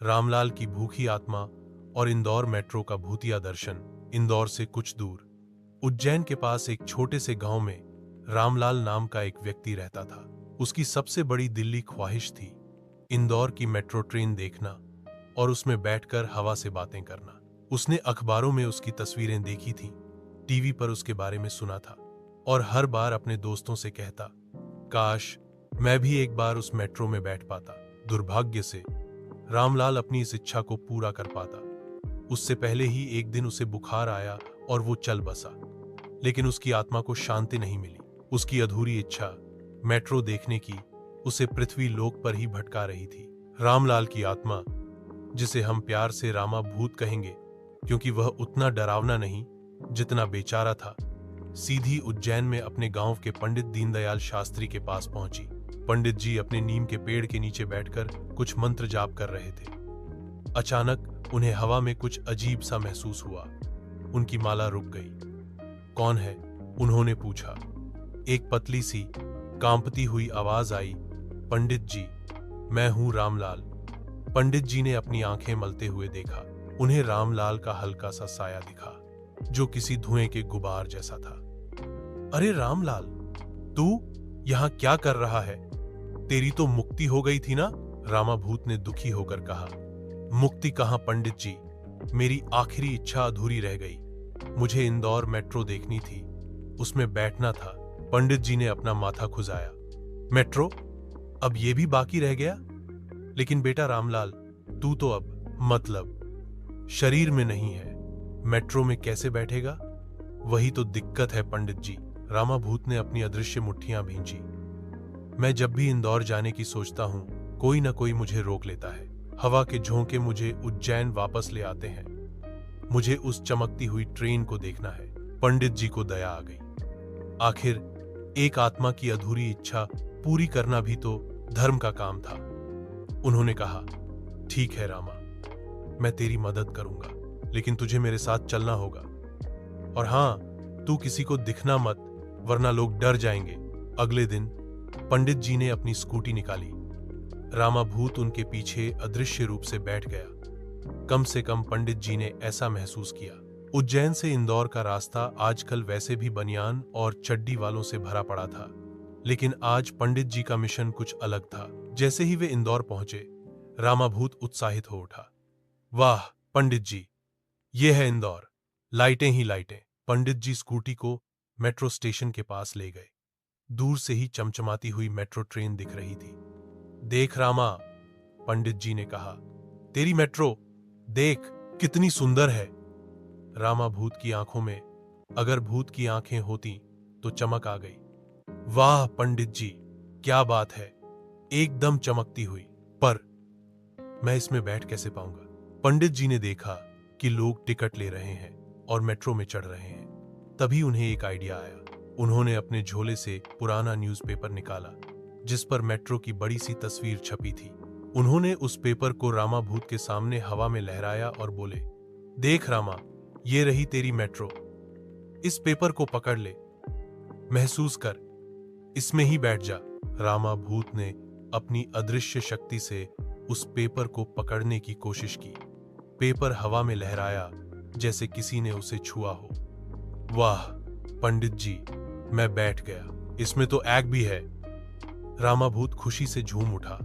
रामलाल की भूखी आत्मा और इंदौर मेट्रो का भूतिया दर्शन। इंदौर से कुछ दूर उज्जैन के पास एक छोटे से गांव में रामलाल नाम का एक व्यक्ति रहता था। उसकी सबसे बड़ी दिल्ली ख्वाहिश थी इंदौर की मेट्रो ट्रेन देखना और उसमें बैठकर हवा से बातें करना। उसने अखबारों में उसकी तस्वीरें देखी थीं, टीवी पर उसके बारे में सुना था और हर बार अपने दोस्तों से कहता, काश मैं भी एक बार उस मेट्रो में बैठ पाता। दुर्भाग्य से रामलाल अपनी इस इच्छा को पूरा कर पाता। उससे पहले ही एक दिन उसे बुखार आया और वो चल बसा, लेकिन उसकी आत्मा को शांति नहीं मिली। उसकी अधूरी इच्छा मेट्रो देखने की उसे पृथ्वी लोक पर ही भटका रही थी। रामलाल की आत्मा, जिसे हम प्यार से रामा भूत कहेंगे क्योंकि वह उतना डरावना नहीं जितना बेचारा था, सीधी उज्जैन में अपने गांव के पंडित दीनदयाल शास्त्री के पास पहुंची। पंडित जी अपने नीम के पेड़ के नीचे बैठकर कुछ मंत्र जाप कर रहे थे। अचानक उन्हें हवा में कुछ अजीब सा महसूस हुआ। उनकी माला रुक गई। कौन है? उन्होंने पूछा। एक पतली सी कांपती हुई आवाज आई, पंडित जी, मैं हूं रामलाल। पंडित जी ने अपनी आंखें मलते हुए देखा। उन्हें रामलाल का हल्का सा साया दिखा जो किसी धुएं के गुबार जैसा था। अरे रामलाल, तू यहां क्या कर रहा है? तेरी तो मुक्ति हो गई थी ना? रामा भूत ने दुखी होकर कहा। मुक्ति कहां पंडित जी, मेरी आखिरी इच्छा अधूरी रह गई। मुझे इंदौर मेट्रो देखनी थी, उसमें बैठना था। पंडित जी ने अपना माथा खुजाया। मेट्रो? अब ये भी बाकी रह गया? लेकिन बेटा रामलाल, तू तो अब मतलब शरीर में नहीं है, मेट्रो में कैसे बैठेगा? वही तो दिक्कत है पंडित जी। रामा भूत ने अपनी अदृश्य मुट्ठियां भींची। मैं जब भी इंदौर जाने की सोचता हूं, कोई ना कोई मुझे रोक लेता है। हवा के झोंके मुझे उज्जैन वापस ले आते हैं। मुझे उस चमकती हुई ट्रेन को देखना है। पंडित जी को दया आ गई। आखिर एक आत्मा की अधूरी इच्छा पूरी करना भी तो धर्म का काम था। उन्होंने कहा, ठीक है रामा, मैं तेरी मदद करूंगा, लेकिन तुझे मेरे साथ चलना होगा। और हां, तू किसी को दिखना मत, वरना लोग डर जाएंगे। अगले दिन पंडित जी ने अपनी स्कूटी निकाली। रामा भूत उनके पीछे अदृश्य रूप से बैठ गया। कम से कम पंडित जी ने ऐसा महसूस किया। उज्जैन से इंदौर का रास्ता आजकल वैसे भी बनियान और चड्डी वालों से भरा पड़ा था, लेकिन आज पंडित जी का मिशन कुछ अलग था। जैसे ही वे इंदौर पहुंचे, रामा भूत उत्साहित हो उठा। वाह पंडित जी, ये है इंदौर, लाइटें ही लाइटें। पंडित जी स्कूटी को मेट्रो स्टेशन के पास ले गए। दूर से ही चमचमाती हुई मेट्रो ट्रेन दिख रही थी। देख रामा, पंडित जी ने कहा, तेरी मेट्रो देख कितनी सुंदर है। रामा भूत की आंखों में अगर भूत की आंखें होती तो चमक आ गई। वाह पंडित जी, क्या बात है, एकदम चमकती हुई। पर मैं इसमें बैठ कैसे पाऊंगा? पंडित जी ने देखा कि लोग टिकट ले रहे हैं और मेट्रो में चढ़ रहे हैं। तभी उन्हें एक आइडिया आया। उन्होंने अपने झोले से पुराना न्यूज़पेपर निकाला जिस पर मेट्रो की बड़ी सी तस्वीर छपी थी। उन्होंने उस पेपर को रामा भूत के सामने हवा में लहराया और बोले, देख रामा, ये रही तेरी मेट्रो। इस पेपर को पकड़ ले, महसूस कर, इसमें ही बैठ जा। रामा भूत ने अपनी अदृश्य शक्ति से उस पेपर को पकड़ने की कोशिश की। पेपर हवा में लहराया जैसे किसी ने उसे छुआ हो। वाह पंडित जी, मैं बैठ गया, इसमें तो एग भी है। रामा भूत खुशी से झूम उठा।